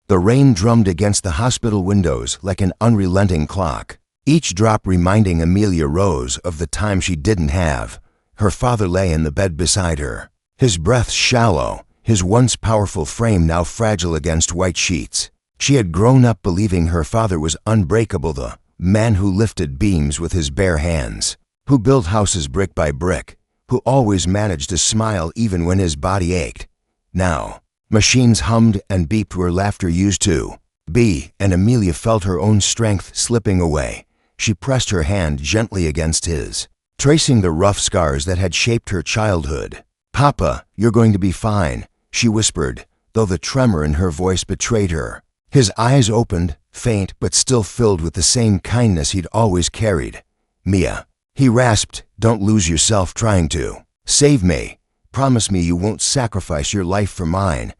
The rain drummed against the hospital windows like an unrelenting clock, each drop reminding Amelia Rose of the time she didn't have. Her father lay in the bed beside her, his breath shallow, his once powerful frame now fragile against white sheets. She had grown up believing her father was unbreakable, the man who lifted beams with his bare hands, who built houses brick by brick, who always managed to smile even when his body ached. Now, machines hummed and beeped where laughter used to be, and Amelia felt her own strength slipping away. She pressed her hand gently against his, tracing the rough scars that had shaped her childhood. "Papa, you're going to be fine," she whispered, though the tremor in her voice betrayed her. His eyes opened, faint but still filled with the same kindness he'd always carried. "Mia," he rasped, "don't lose yourself trying to save me. Promise me you won't sacrifice your life for mine."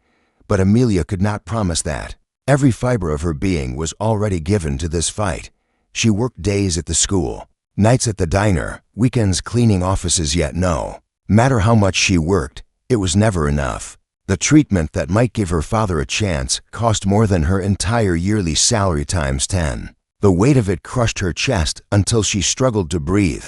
But Amelia could not promise that. Every fiber of her being was already given to this fight. She worked days at the school, nights at the diner, weekends cleaning offices, yet no matter how much she worked, it was never enough. The treatment that might give her father a chance cost more than her entire yearly salary times 10. The weight of it crushed her chest until she struggled to breathe.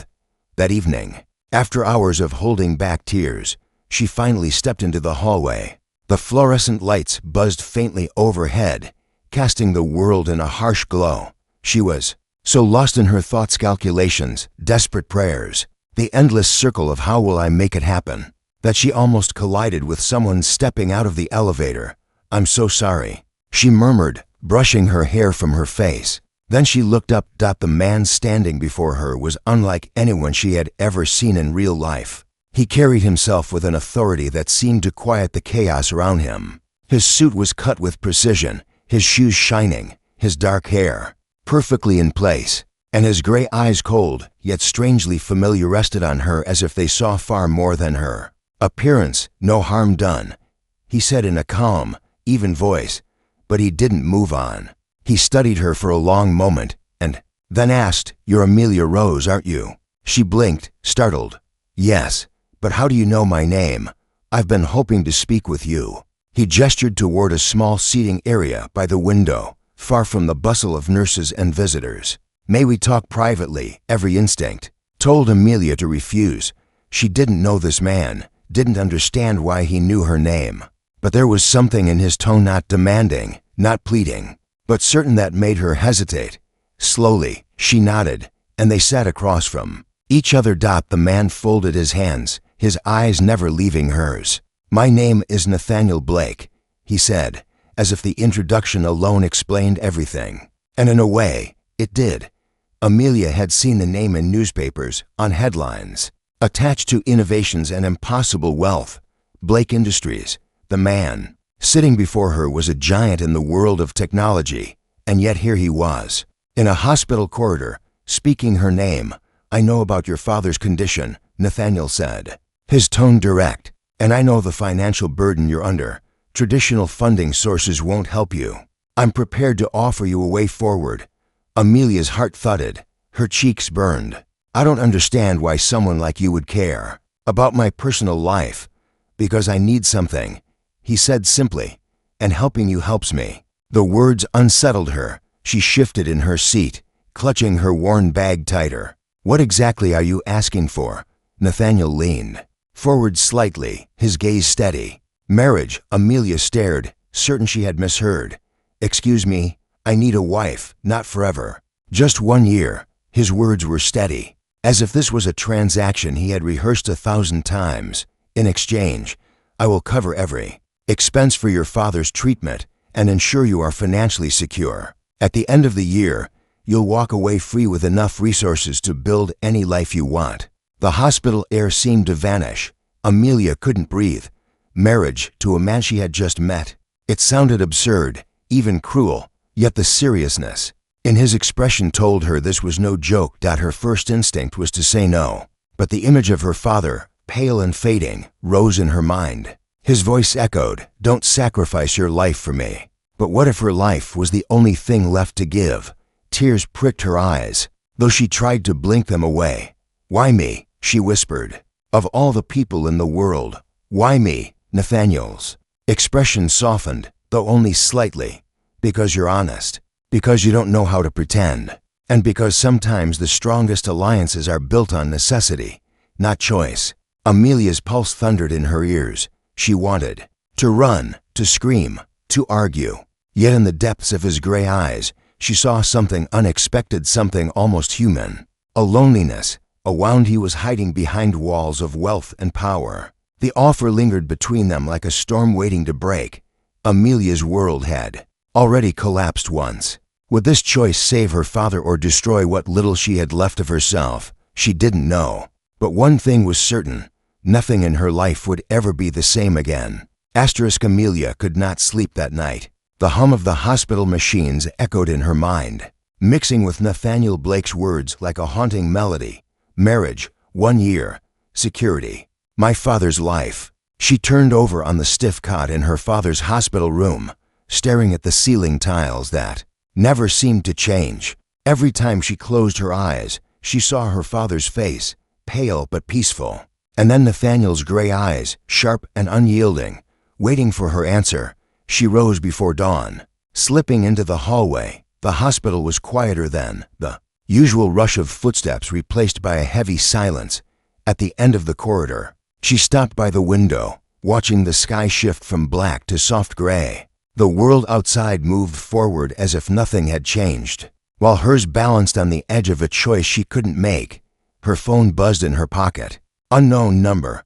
That evening, after hours of holding back tears, she finally stepped into the hallway. The fluorescent lights buzzed faintly overhead, casting the world in a harsh glow. She was so lost in her thoughts, calculations, desperate prayers, the endless circle of "how will I make it happen," that she almost collided with someone stepping out of the elevator. "I'm so sorry," she murmured, brushing her hair from her face. Then she looked up. The man standing before her was unlike anyone she had ever seen in real life. He carried himself with an authority that seemed to quiet the chaos around him. His suit was cut with precision, his shoes shining, his dark hair perfectly in place, and his gray eyes cold, yet strangely familiar, rested on her as if they saw far more than her appearance. "No harm done," he said in a calm, even voice, but he didn't move on. He studied her for a long moment, and then asked, "You're Amelia Rose, aren't you?" She blinked, startled. "Yes, but how do you know my name? I've been hoping to speak with you." He gestured toward a small seating area by the window, far from the bustle of nurses and visitors. "May we talk privately?" Every instinct told Amelia to refuse. She didn't know this man, didn't understand why he knew her name. But there was something in his tone, not demanding, not pleading, but certain, that made her hesitate. Slowly, she nodded, and they sat across from each other. The man folded his hands, his eyes never leaving hers. "My name is Nathaniel Blake," he said, as if the introduction alone explained everything. And in a way, it did. Amelia had seen the name in newspapers, on headlines, attached to innovations and impossible wealth. Blake Industries. The man sitting before her was a giant in the world of technology, and yet here he was, in a hospital corridor, speaking her name. "I know about your father's condition," Nathaniel said, his tone direct, "and I know the financial burden you're under. Traditional funding sources won't help you. I'm prepared to offer you a way forward." Amelia's heart thudded, her cheeks burned. "I don't understand why someone like you would care about my personal life." "Because I need something," he said simply, "and helping you helps me." The words unsettled her. She shifted in her seat, clutching her worn bag tighter. "What exactly are you asking for?" Nathaniel leaned forward slightly, his gaze steady. "Marriage," Amelia stared, certain she had misheard. "Excuse me, I need a wife, not forever. Just 1 year." His words were steady, as if this was a transaction he had rehearsed 1,000 times. "In exchange, I will cover every expense for your father's treatment and ensure you are financially secure. At the end of the year, you'll walk away free with enough resources to build any life you want." The hospital air seemed to vanish. Amelia couldn't breathe. Marriage to a man she had just met. It sounded absurd, even cruel, yet the seriousness in his expression told her this was no joke. Her first instinct was to say no, but the image of her father, pale and fading, rose in her mind. His voice echoed, "Don't sacrifice your life for me." But what if her life was the only thing left to give? Tears pricked her eyes, though she tried to blink them away. "Why me?" she whispered. "Of all the people in the world, why me?" Nathaniel's expression softened, though only slightly. Because you're honest. Because you don't know how to pretend. And because sometimes the strongest alliances are built on necessity, not choice. Amelia's pulse thundered in her ears. She wanted to run, to scream, to argue. Yet in the depths of his gray eyes, she saw something unexpected, something almost human. A loneliness, a wound he was hiding behind walls of wealth and power. The offer lingered between them like a storm waiting to break. Amelia's world had already collapsed once. Would this choice save her father or destroy what little she had left of herself? She didn't know. But one thing was certain. Nothing in her life would ever be the same again. Amelia could not sleep that night. The hum of the hospital machines echoed in her mind, mixing with Nathaniel Blake's words like a haunting melody. Marriage, 1 year, security, my father's life. She turned over on the stiff cot in her father's hospital room, staring at the ceiling tiles that never seemed to change. Every time she closed her eyes, she saw her father's face, pale but peaceful. And then Nathaniel's gray eyes, sharp and unyielding, waiting for her answer. She rose before dawn, slipping into the hallway. The hospital was quieter then, the usual rush of footsteps replaced by a heavy silence. At the end of the corridor, she stopped by the window, watching the sky shift from black to soft gray. The world outside moved forward as if nothing had changed, while hers balanced on the edge of a choice she couldn't make. Her phone buzzed in her pocket. Unknown number.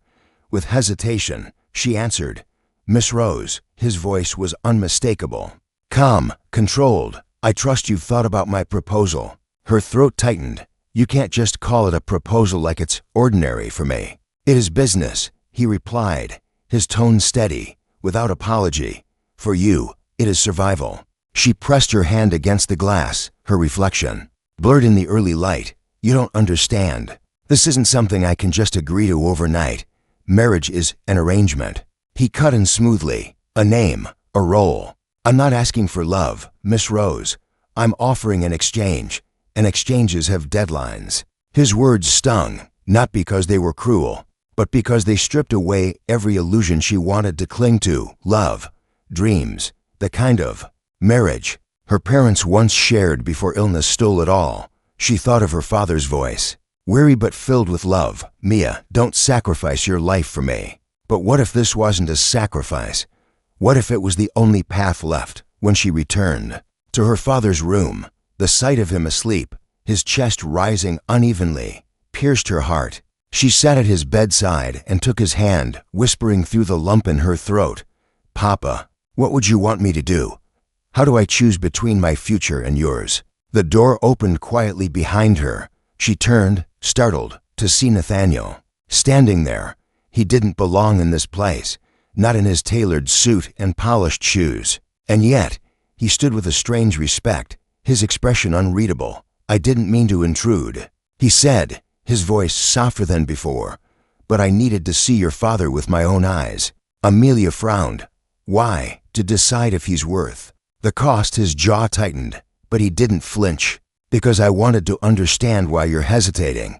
With hesitation, she answered. Miss Rose. His voice was unmistakable. Calm, controlled. I trust you've thought about my proposal. Her throat tightened. You can't just call it a proposal like it's ordinary for me. It is business, he replied, his tone steady, without apology. For you, it is survival. She pressed her hand against the glass, her reflection blurred in the early light. You don't understand. This isn't something I can just agree to overnight. Marriage is an arrangement. He cut in smoothly. A name, a role. I'm not asking for love, Miss Rose. I'm offering an exchange, and exchanges have deadlines. His words stung, not because they were cruel, but because they stripped away every illusion she wanted to cling to. Love, dreams, the kind of marriage her parents once shared before illness stole it all. She thought of her father's voice, weary but filled with love. Mia, don't sacrifice your life for me. But what if this wasn't a sacrifice? What if it was the only path left? When she returned to her father's room, the sight of him asleep, his chest rising unevenly, pierced her heart. She sat at his bedside and took his hand, whispering through the lump in her throat, Papa, what would you want me to do? How do I choose between my future and yours? The door opened quietly behind her. She turned, startled, to see Nathaniel standing there. He didn't belong in this place, not in his tailored suit and polished shoes. And yet, he stood with a strange respect, his expression unreadable. I didn't mean to intrude, he said, his voice softer than before, but I needed to see your father with my own eyes. Amelia frowned. Why? To decide if he's worth the cost. His jaw tightened, but he didn't flinch. Because I wanted to understand why you're hesitating.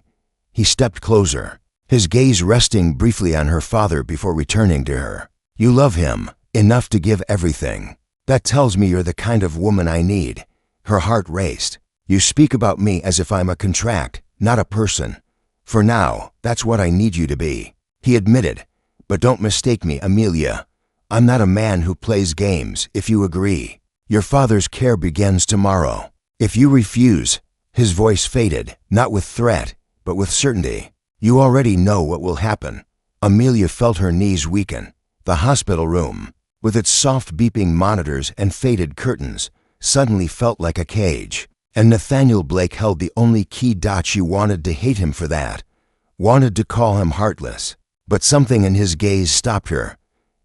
He stepped closer, his gaze resting briefly on her father before returning to her. You love him enough to give everything. That tells me you're the kind of woman I need. Her heart raced. You speak about me as if I'm a contract, not a person. For now, that's what I need you to be, he admitted. But don't mistake me, Amelia. I'm not a man who plays games. If you agree, your father's care begins tomorrow. If you refuse, his voice faded, not with threat, but with certainty. You already know what will happen. Amelia felt her knees weaken. The hospital room, with its soft beeping monitors and faded curtains, suddenly felt like a cage. And Nathaniel Blake held the only key dot. She wanted to hate him for that, wanted to call him heartless. But something in his gaze stopped her.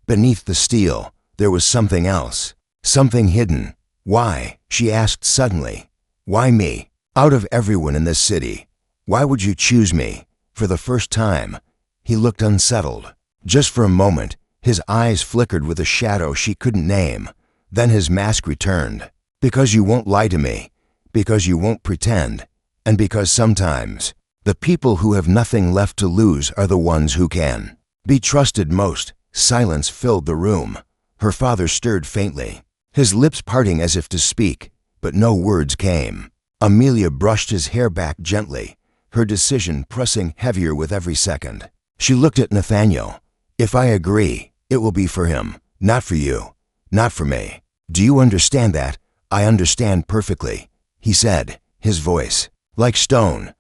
Beneath the steel, there was something else, something hidden. Why? She asked suddenly. Why me? Out of everyone in this city, why would you choose me? For the first time, he looked unsettled. Just for a moment, his eyes flickered with a shadow she couldn't name. Then his mask returned. Because you won't lie to me, because you won't pretend, and because sometimes the people who have nothing left to lose are the ones who can be trusted most. Silence filled the room. Her father stirred faintly. his lips parting as if to speak, but no words came. Amelia brushed his hair back gently, her decision pressing heavier with every second. She looked at Nathaniel. If I agree, it will be for him, not for you, not for me. Do you understand that? I understand perfectly, he said, his voice like stone.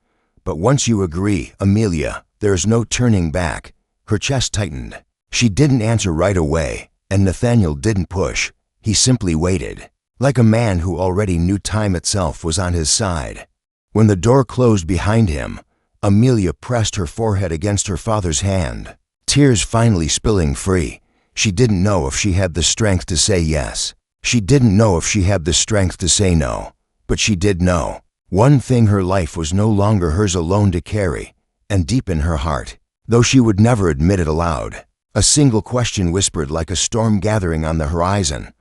But once you agree, Amelia, there is no turning back. Her chest tightened. She didn't answer right away, and Nathaniel didn't push. He simply waited, like a man who already knew time itself was on his side. When the door closed behind him, Amelia pressed her forehead against her father's hand, tears finally spilling free. She didn't know if she had the strength to say yes. She didn't know if she had the strength to say no. But she did know. One thing, her life was no longer hers alone to carry, and deep in her heart, though she would never admit it aloud, a single question whispered like a storm gathering on the horizon.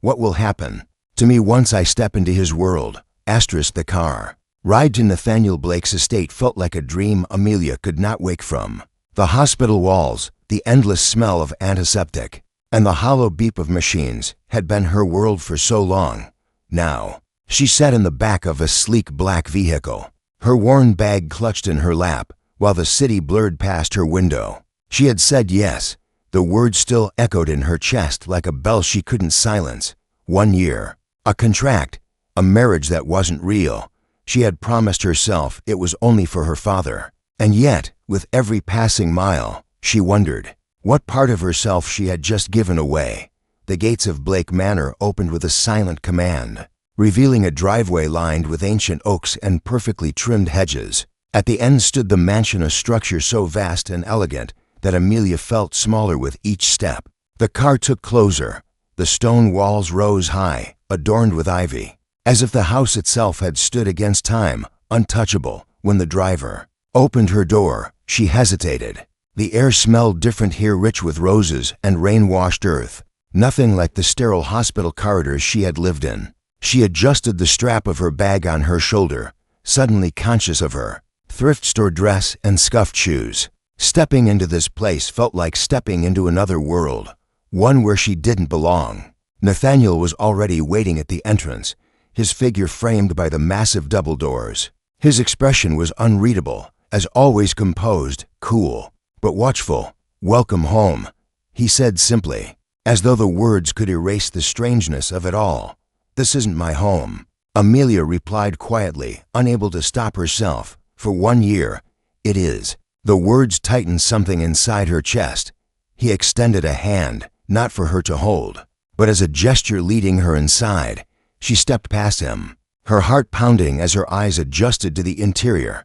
What will happen to me once I step into his world? The car ride to Nathaniel Blake's estate felt like a dream Amelia could not wake from. The hospital walls, the endless smell of antiseptic, and the hollow beep of machines had been her world for so long. Now, she sat in the back of a sleek black vehicle, her worn bag clutched in her lap, while the city blurred past her window. She had said yes. The words still echoed in her chest like a bell she couldn't silence. 1 year, a contract, a marriage that wasn't real. She had promised herself it was only for her father. And yet, with every passing mile, she wondered what part of herself she had just given away. The gates of Blake Manor opened with a silent command, revealing a driveway lined with ancient oaks and perfectly trimmed hedges. At the end stood the mansion, a structure so vast and elegant that Amelia felt smaller with each step. The car took closer. The stone walls rose high, adorned with ivy, as if the house itself had stood against time, untouchable. When the driver opened her door, she hesitated. The air smelled different here, rich with roses and rain-washed earth. Nothing like the sterile hospital corridors she had lived in. She adjusted the strap of her bag on her shoulder, suddenly conscious of her thrift store dress and scuffed shoes. Stepping into this place felt like stepping into another world, one where she didn't belong. Nathaniel was already waiting at the entrance, his figure framed by the massive double doors. His expression was unreadable, as always composed, cool, but watchful. "Welcome home," he said simply, as though the words could erase the strangeness of it all. "This isn't my home," Amelia replied quietly, unable to stop herself. "For 1 year, it is." The words tightened something inside her chest. He extended a hand, not for her to hold, but as a gesture leading her inside. She stepped past him, her heart pounding as her eyes adjusted to the interior.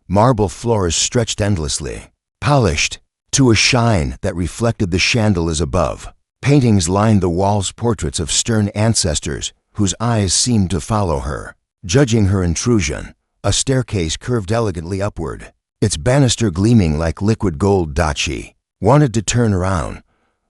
Marble floors stretched endlessly, polished to a shine that reflected the chandeliers above. Paintings lined the walls, portraits of stern ancestors whose eyes seemed to follow her, judging her intrusion. A staircase curved elegantly upward, its banister gleaming like liquid gold. She wanted to turn around,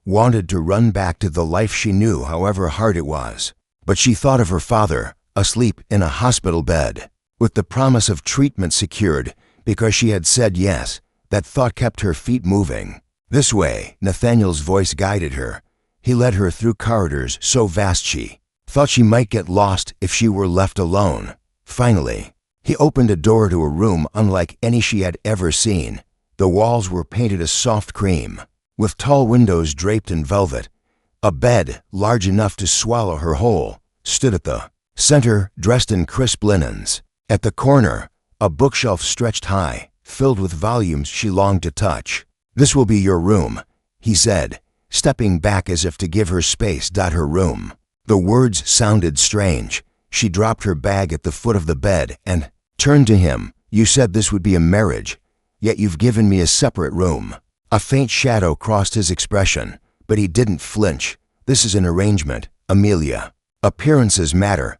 wanted to run back to the life she knew, however hard it was. But she thought of her father, asleep in a hospital bed, with the promise of treatment secured because she had said yes. That thought kept her feet moving. "This way," Nathaniel's voice guided her. He led her through corridors so vast she thought she might get lost if she were left alone. Finally, he opened a door to a room unlike any she had ever seen. The walls were painted a soft cream, with tall windows draped in velvet. A bed, large enough to swallow her whole, stood at the center, dressed in crisp linens. At the corner, a bookshelf stretched high, filled with volumes she longed to touch. "This will be your room," he said, stepping back as if to give her space. Her room. The words sounded strange. She dropped her bag at the foot of the bed and turned to him. "You said this would be a marriage, yet you've given me a separate room." A faint shadow crossed his expression, but he didn't flinch. "This is an arrangement, Amelia. Appearances matter,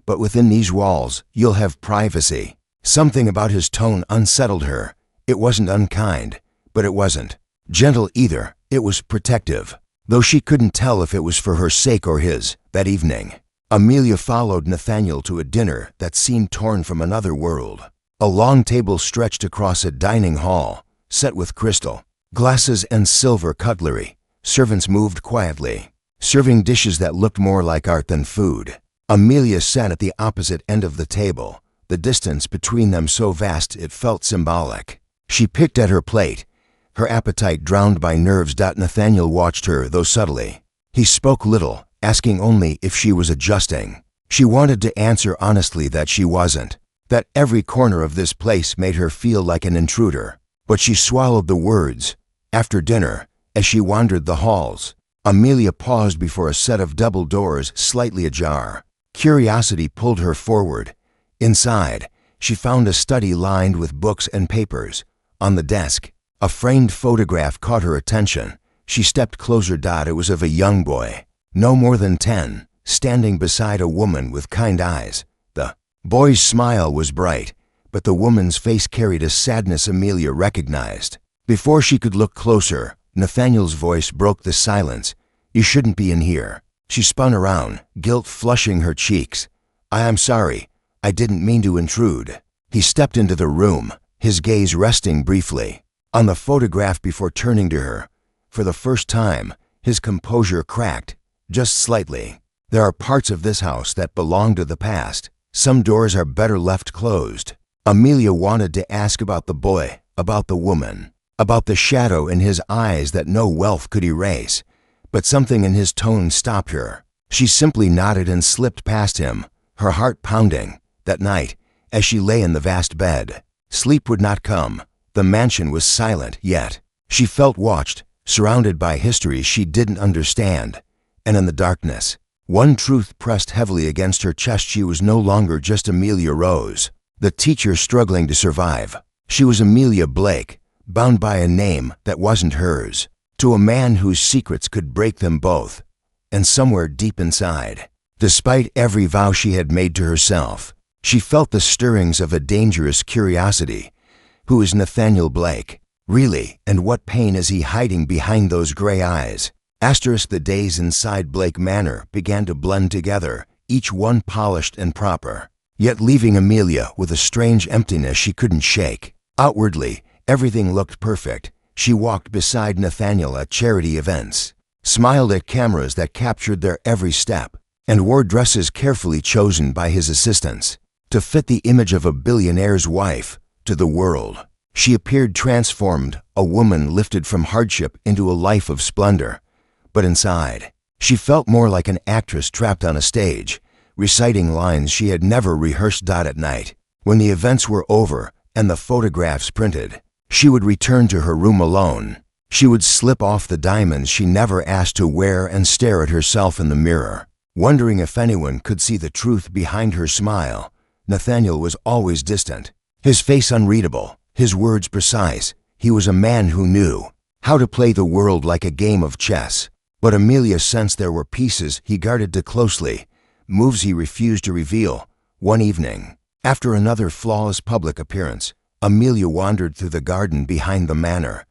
but within these walls, you'll have privacy." Something about his tone unsettled her. It wasn't unkind, but it wasn't gentle either. It was protective, though she couldn't tell if it was for her sake or his. That evening, Amelia followed Nathaniel to a dinner that seemed torn from another world. A long table stretched across a dining hall, set with crystal, glasses and silver cutlery. Servants moved quietly, serving dishes that looked more like art than food. Amelia sat at the opposite end of the table, the distance between them so vast it felt symbolic. She picked at her plate, her appetite drowned by nerves. Nathaniel watched her, though subtly. He spoke little, asking only if she was adjusting. She wanted to answer honestly that she wasn't, that every corner of this place made her feel like an intruder. But she swallowed the words. After dinner, as she wandered the halls, Amelia paused before a set of double doors slightly ajar. Curiosity pulled her forward. Inside, she found a study lined with books and papers. On the desk, a framed photograph caught her attention. She stepped closer. It was of a young boy, no more than 10, standing beside a woman with kind eyes. The boy's smile was bright, but the woman's face carried a sadness Amelia recognized. Before she could look closer, Nathaniel's voice broke the silence. "You shouldn't be in here." She spun around, guilt flushing her cheeks. "I am sorry. I didn't mean to intrude." He stepped into the room, his gaze resting briefly on the photograph before turning to her. For the first time, his composure cracked, just slightly. "There are parts of this house that belong to the past. Some doors are better left closed." Amelia wanted to ask about the boy, about the woman, about the shadow in his eyes that no wealth could erase, but something in his tone stopped her. She simply nodded and slipped past him, her heart pounding. That night, as she lay in the vast bed, sleep would not come. The mansion was silent, yet she felt watched, surrounded by histories she didn't understand. And in the darkness, one truth pressed heavily against her chest: she was no longer just Amelia Rose, the teacher struggling to survive. She was Amelia Blake, bound by a name that wasn't hers, to a man whose secrets could break them both. And somewhere deep inside, despite every vow she had made to herself, she felt the stirrings of a dangerous curiosity. Who is Nathaniel Blake, really, and what pain is he hiding behind those gray eyes? The days inside Blake Manor began to blend together, each one polished and proper, yet leaving Amelia with a strange emptiness she couldn't shake. Outwardly, everything looked perfect. She walked beside Nathaniel at charity events, smiled at cameras that captured their every step, and wore dresses carefully chosen by his assistants to fit the image of a billionaire's wife. To the world, she appeared transformed, a woman lifted from hardship into a life of splendor. But inside, she felt more like an actress trapped on a stage, reciting lines she had never rehearsed. At night, when the events were over and the photographs printed, she would return to her room alone. She would slip off the diamonds she never asked to wear and stare at herself in the mirror, wondering if anyone could see the truth behind her smile. Nathaniel was always distant, his face unreadable, his words precise. He was a man who knew how to play the world like a game of chess. But Amelia sensed there were pieces he guarded too closely, moves he refused to reveal. One evening, after another flawless public appearance, Amelia wandered through the garden behind the manor.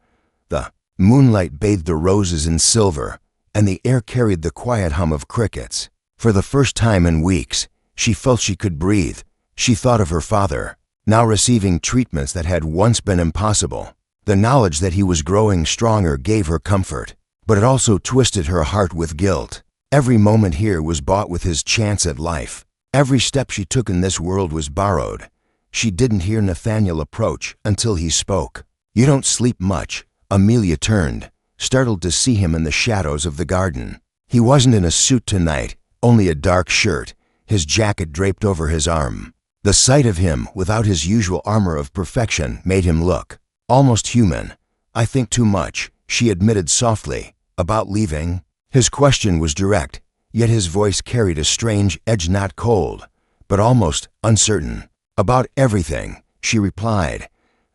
The moonlight bathed the roses in silver, and the air carried the quiet hum of crickets. For the first time in weeks, she felt she could breathe. She thought of her father, now receiving treatments that had once been impossible. The knowledge that he was growing stronger gave her comfort, but it also twisted her heart with guilt. Every moment here was bought with his chance at life. Every step she took in this world was borrowed. She didn't hear Nathaniel approach until he spoke. "You don't sleep much." Amelia turned, startled to see him in the shadows of the garden. He wasn't in a suit tonight, only a dark shirt, his jacket draped over his arm. The sight of him without his usual armor of perfection made him look almost human. "I think too much," she admitted softly. "About leaving?" His question was direct, yet his voice carried a strange edge, not cold, but almost uncertain. "About everything," she replied.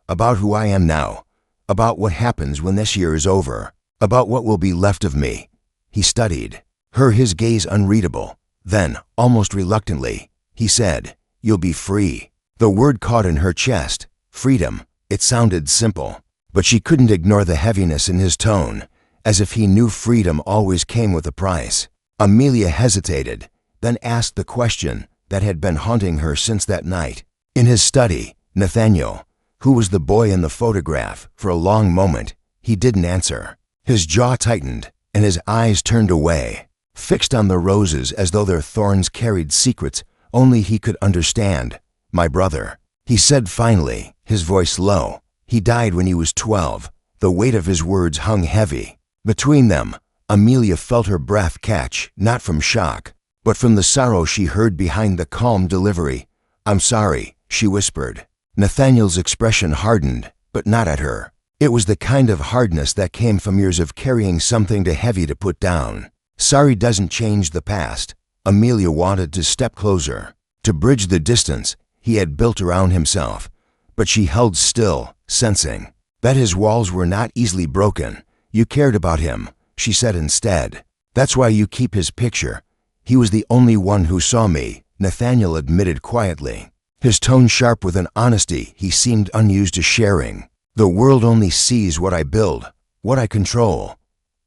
"About who I am now, about what happens when this year is over, about what will be left of me." He studied her, his gaze unreadable. Then, almost reluctantly, he said, "You'll be free." The word caught in her chest. Freedom. It sounded simple, but she couldn't ignore the heaviness in his tone, as if he knew freedom always came with a price. Amelia hesitated, then asked the question that had been haunting her since that night. In his study, Nathaniel, who was the boy in the photograph, for a long moment, he didn't answer. His jaw tightened, and his eyes turned away. fixed on the roses as though their thorns carried secrets only he could understand. "My brother," he said finally, his voice low. "He died when he was 12. The weight of his words hung heavy. Between them, Amelia felt her breath catch, not from shock, but from the sorrow she heard behind the calm delivery. "I'm sorry," she whispered. Nathaniel's expression hardened, but not at her. It was the kind of hardness that came from years of carrying something too heavy to put down. "Sorry doesn't change the past." Amelia wanted to step closer, to bridge the distance he had built around himself, but she held still, sensing that his walls were not easily broken. "You cared about him," she said instead. "That's why you keep his picture." "He was the only one who saw me," Nathaniel admitted quietly, his tone sharp with an honesty he seemed unused to sharing. "The world only sees what I build, what I control.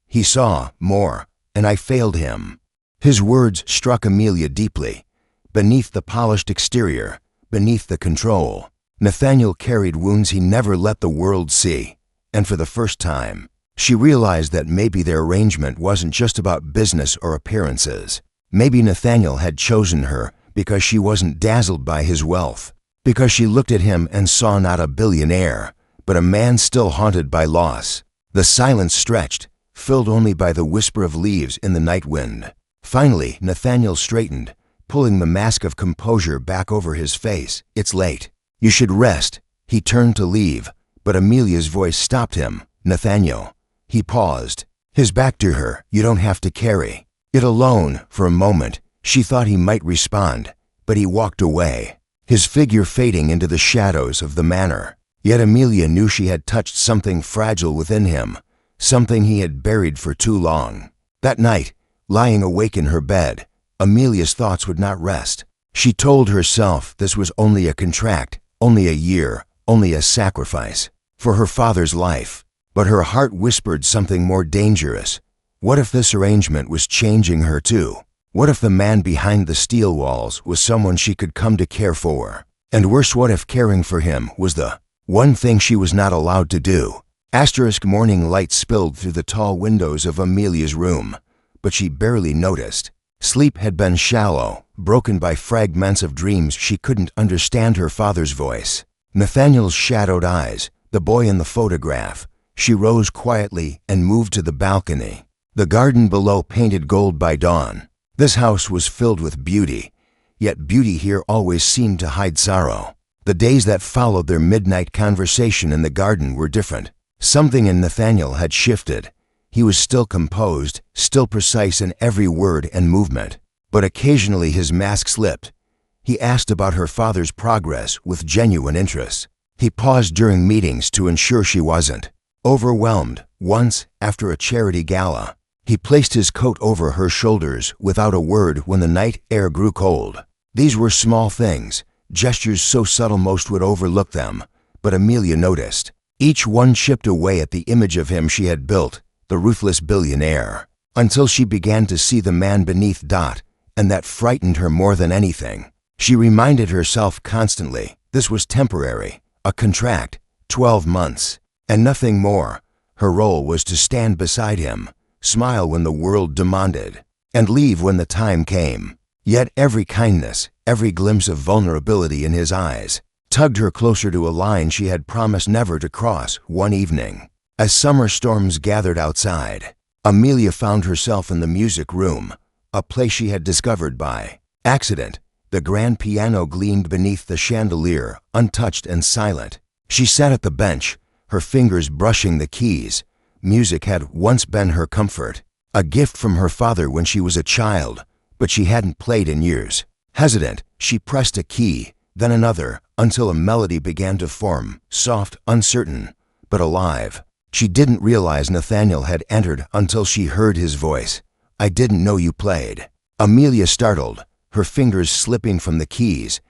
He saw more, and I failed him." His words struck Amelia deeply. Beneath the polished exterior, beneath the control, Nathaniel carried wounds he never let the world see. And for the first time, she realized that maybe their arrangement wasn't just about business or appearances. Maybe Nathaniel had chosen her because she wasn't dazzled by his wealth, because she looked at him and saw not a billionaire, but a man still haunted by loss. The silence stretched, filled only by the whisper of leaves in the night wind. Finally, Nathaniel straightened, pulling the mask of composure back over his face. "It's late. You should rest." He turned to leave, but Amelia's voice stopped him. "Nathaniel." He paused, his back to her. "You don't have to carry it alone." For a moment, she thought he might respond, but he walked away, his figure fading into the shadows of the manor. Yet Amelia knew she had touched something fragile within him, something he had buried for too long. That night, lying awake in her bed, Amelia's thoughts would not rest. She told herself this was only a contract, only a year, only a sacrifice for her father's life. But her heart whispered something more dangerous. What if this arrangement was changing her too? What if the man behind the steel walls was someone she could come to care for? And worse, what if caring for him was the one thing she was not allowed to do? Morning light spilled through the tall windows of Amelia's room, but she barely noticed. Sleep had been shallow, broken by fragments of dreams she couldn't understand. Her father's voice, Nathaniel's shadowed eyes, the boy in the photograph. She rose quietly and moved to the balcony, the garden below painted gold by dawn. This house was filled with beauty, yet beauty here always seemed to hide sorrow. The days that followed their midnight conversation in the garden were different. Something in Nathaniel had shifted. He was still composed, still precise in every word and movement, but occasionally his mask slipped. He asked about her father's progress with genuine interest. He paused during meetings to ensure she wasn't overwhelmed. Once, after a charity gala, he placed his coat over her shoulders without a word when the night air grew cold. These were small things, gestures so subtle most would overlook them, but Amelia noticed. Each one chipped away at the image of him she had built, the ruthless billionaire, until she began to see the man beneath. And that frightened her more than anything. She reminded herself constantly, this was temporary, a contract, 12 months, and nothing more. Her role was to stand beside him, smile when the world demanded, and leave when the time came. Yet every kindness, every glimpse of vulnerability in his eyes, tugged her closer to a line she had promised never to cross. One evening, as summer storms gathered outside, Amelia found herself in the music room, a place she had discovered by accident. The grand piano gleamed beneath the chandelier, untouched and silent. She sat at the bench, her fingers brushing the keys. Music had once been her comfort, a gift from her father when she was a child, but she hadn't played in years. Hesitant, she pressed a key, then another, until a melody began to form, soft, uncertain, but alive. She didn't realize Nathaniel had entered until she heard his voice. "I didn't know you played." Amelia startled, her fingers slipping from the keys.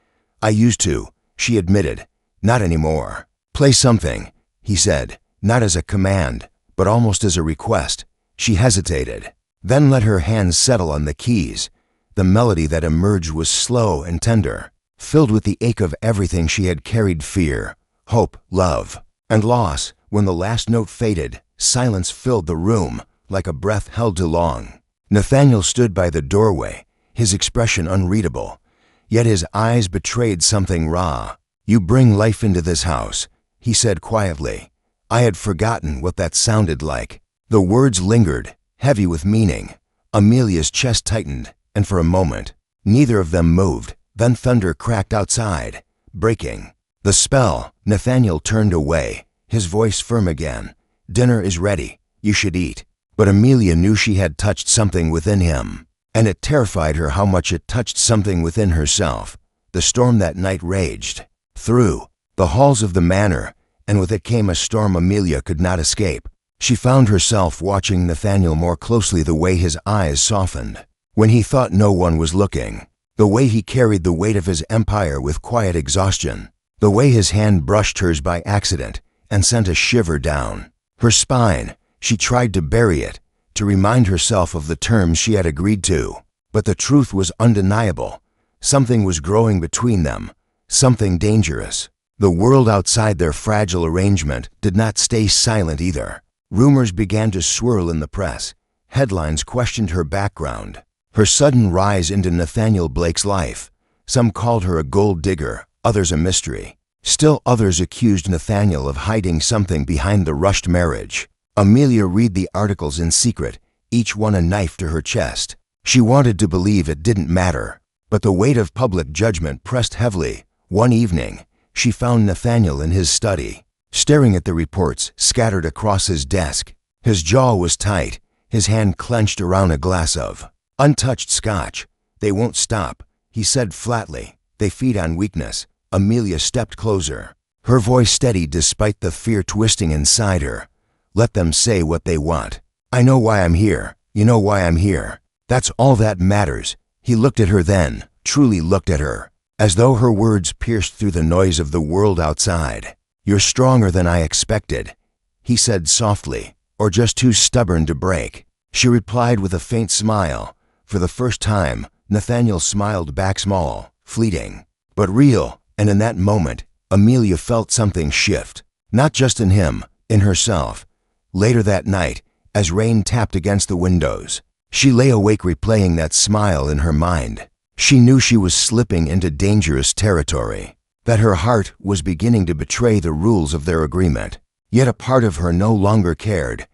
"I used to," she admitted. "Not anymore." "Play something," he said, not as a command, but almost as a request. She hesitated, then let her hands settle on the keys. The melody that emerged was slow and tender, filled with the ache of everything she had carried: fear, hope, love, and loss. When the last note faded, silence filled the room, like a breath held too long. Nathaniel stood by the doorway, his expression unreadable, yet his eyes betrayed something raw. "You bring life into this house," he said quietly. I had forgotten what that sounded like. The words lingered, heavy with meaning. Amelia's chest tightened, and for a moment, neither of them moved. Then thunder cracked outside, breaking the spell. Nathaniel turned away, his voice firm again. "Dinner is ready. You should eat." But Amelia knew she had touched something within him, and it terrified her how much it touched something within herself. The storm that night raged through the halls of the manor, and with it came a storm Amelia could not escape. She found herself watching Nathaniel more closely, the way his eyes softened when he thought no one was looking, the way he carried the weight of his empire with quiet exhaustion, the way his hand brushed hers by accident and sent a shiver down her spine. She tried to bury it, to remind herself of the terms she had agreed to, but the truth was undeniable. Something was growing between them, something dangerous. The world outside their fragile arrangement did not stay silent either. Rumors began to swirl in the press. Headlines questioned her background, her sudden rise into Nathaniel Blake's life. Some called her a gold digger, others a mystery. Still others accused Nathaniel of hiding something behind the rushed marriage. Amelia read the articles in secret, each one a knife to her chest. She wanted to believe it didn't matter, but the weight of public judgment pressed heavily. One evening, she found Nathaniel in his study, staring at the reports scattered across his desk. His jaw was tight, his hand clenched around a glass of untouched scotch. "They won't stop," he said flatly. "They feed on weakness." Amelia stepped closer, her voice steady despite the fear twisting inside her. "Let them say what they want. I know why I'm here. You know why I'm here. That's all that matters." He looked at her then, truly looked at her, as though her words pierced through the noise of the world outside. "You're stronger than I expected," he said softly, "or just too stubborn to break." She replied with a faint smile. For the first time, Nathaniel smiled back, small, fleeting, but real, and in that moment, Amelia felt something shift, not just in him, in herself. Later that night, as rain tapped against the windows, she lay awake replaying that smile in her mind. She knew she was slipping into dangerous territory, that her heart was beginning to betray the rules of their agreement. Yet a part of her no longer cared,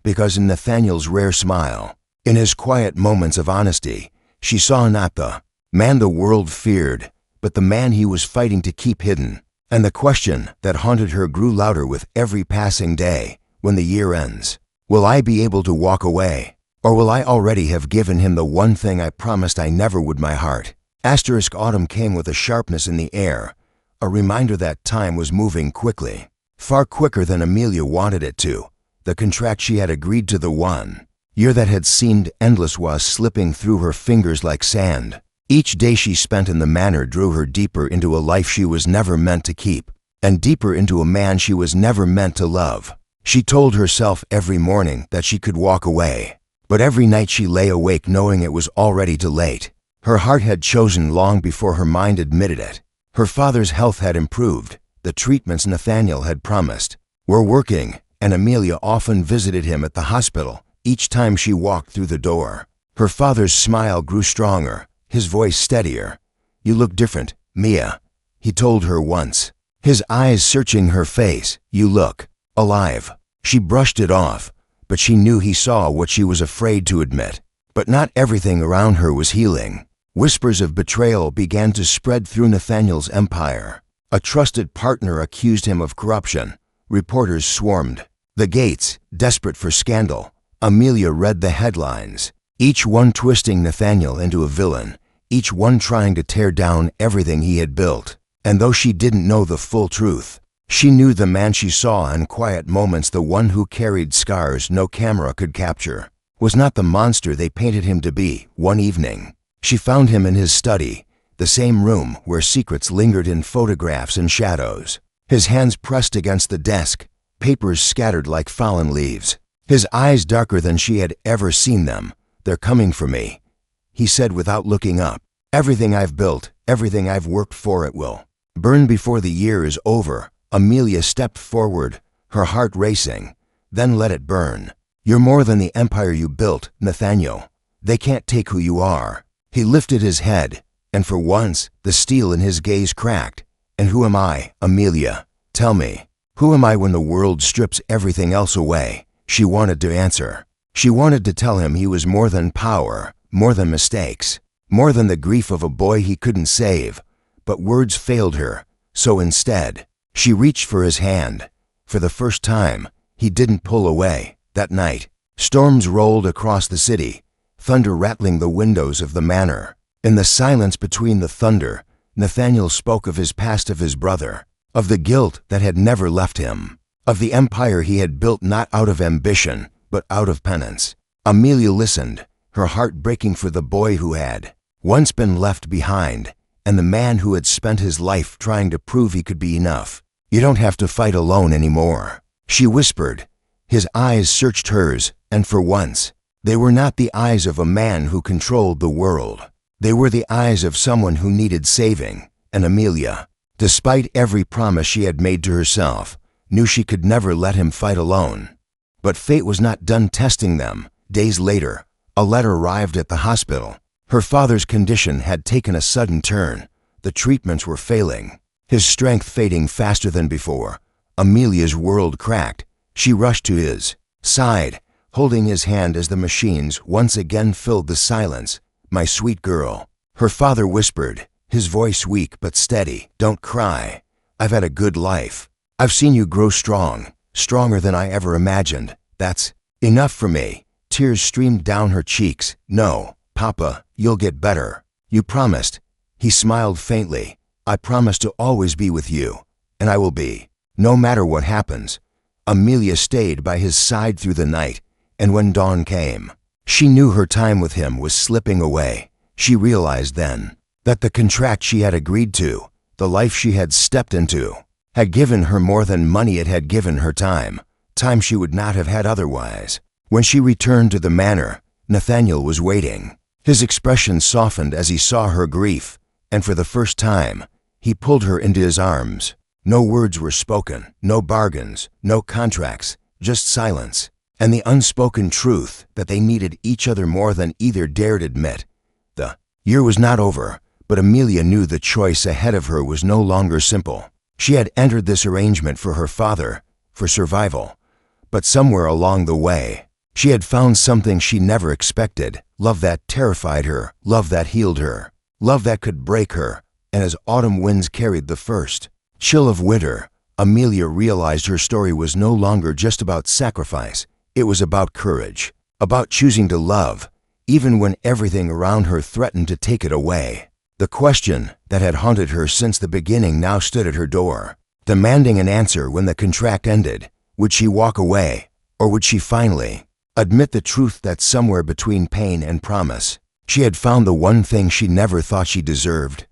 because in Nathaniel's rare smile, in his quiet moments of honesty, she saw not the man the world feared, but the man he was fighting to keep hidden. And the question that haunted her grew louder with every passing day. When the year ends, will I be able to walk away? Or will I already have given him the one thing I promised I never would, my heart? Autumn came with a sharpness in the air, a reminder that time was moving quickly, far quicker than Amelia wanted it to. The contract she had agreed to, the one year that had seemed endless, was slipping through her fingers like sand. Each day she spent in the manor drew her deeper into a life she was never meant to keep, and deeper into a man she was never meant to love. She told herself every morning that she could walk away, but every night she lay awake knowing it was already too late. Her heart had chosen long before her mind admitted it. Her father's health had improved. The treatments Nathaniel had promised were working, and Amelia often visited him at the hospital each time she walked through the door. Her father's smile grew stronger, his voice steadier. "You look different, Mia," he told her once, his eyes searching her face. "You look alive." She brushed it off, but she knew he saw what she was afraid to admit. But not everything around her was healing. Whispers of betrayal began to spread through Nathaniel's empire. A trusted partner accused him of corruption. Reporters swarmed the gates, desperate for scandal. Amelia read the headlines, each one twisting Nathaniel into a villain, each one trying to tear down everything he had built. And though she didn't know the full truth, she knew the man she saw in quiet moments, the one who carried scars no camera could capture, was not the monster they painted him to be. One evening, she found him in his study, the same room where secrets lingered in photographs and shadows. His hands pressed against the desk, papers scattered like fallen leaves. His eyes darker than she had ever seen them. "They're coming for me," he said without looking up. "Everything I've built, everything I've worked for, it will burn before the year is over." Amelia stepped forward, her heart racing. "Then let it burn. You're more than the empire you built, Nathaniel. They can't take who you are. He lifted his head, and for once, the steel in his gaze cracked. And who am I, Amelia? Tell me, who am I when the world strips everything else away? She wanted to answer. She wanted to tell him he was more than power, more than mistakes, more than the grief of a boy he couldn't save. But words failed her, so instead, she reached for his hand. For the first time, he didn't pull away. That night, storms rolled across the city, thunder rattling the windows of the manor. In the silence between the thunder, Nathaniel spoke of his past, of his brother, of the guilt that had never left him, of the empire he had built not out of ambition, but out of penance. Amelia listened, her heart breaking for the boy who had once been left behind, and the man who had spent his life trying to prove he could be enough. You don't have to fight alone anymore, she whispered. His eyes searched hers, and for once, they were not the eyes of a man who controlled the world. They were the eyes of someone who needed saving, and Amelia, despite every promise she had made to herself, knew she could never let him fight alone. But fate was not done testing them. Days later, a letter arrived at the hospital. Her father's condition had taken a sudden turn. The treatments were failing, his strength fading faster than before. Amelia's world cracked. She rushed to his side, holding his hand as the machines once again filled the silence. "My sweet girl," her father whispered, his voice weak but steady. "Don't cry. I've had a good life. I've seen you grow strong, stronger than I ever imagined. That's enough for me." Tears streamed down her cheeks. "No, Papa, you'll get better. You promised." He smiled faintly. "I promise to always be with you, and I will be, no matter what happens." Amelia stayed by his side through the night, and when dawn came, she knew her time with him was slipping away. She realized then that the contract she had agreed to, the life she had stepped into, had given her more than money. It had given her time, time she would not have had otherwise. When she returned to the manor, Nathaniel was waiting. His expression softened as he saw her grief, and for the first time, he pulled her into his arms. No words were spoken, no bargains, no contracts, just silence, and the unspoken truth that they needed each other more than either dared admit. The year was not over, but Amelia knew the choice ahead of her was no longer simple. She had entered this arrangement for her father, for survival, but somewhere along the way, she had found something she never expected, love that terrified her, love that healed her, love that could break her. And as autumn winds carried the first chill of winter, Amelia realized her story was no longer just about sacrifice. It was about courage, about choosing to love, even when everything around her threatened to take it away. The question that had haunted her since the beginning now stood at her door, demanding an answer when the contract ended. Would she walk away, or would she finally admit the truth that somewhere between pain and promise, she had found the one thing she never thought she deserved?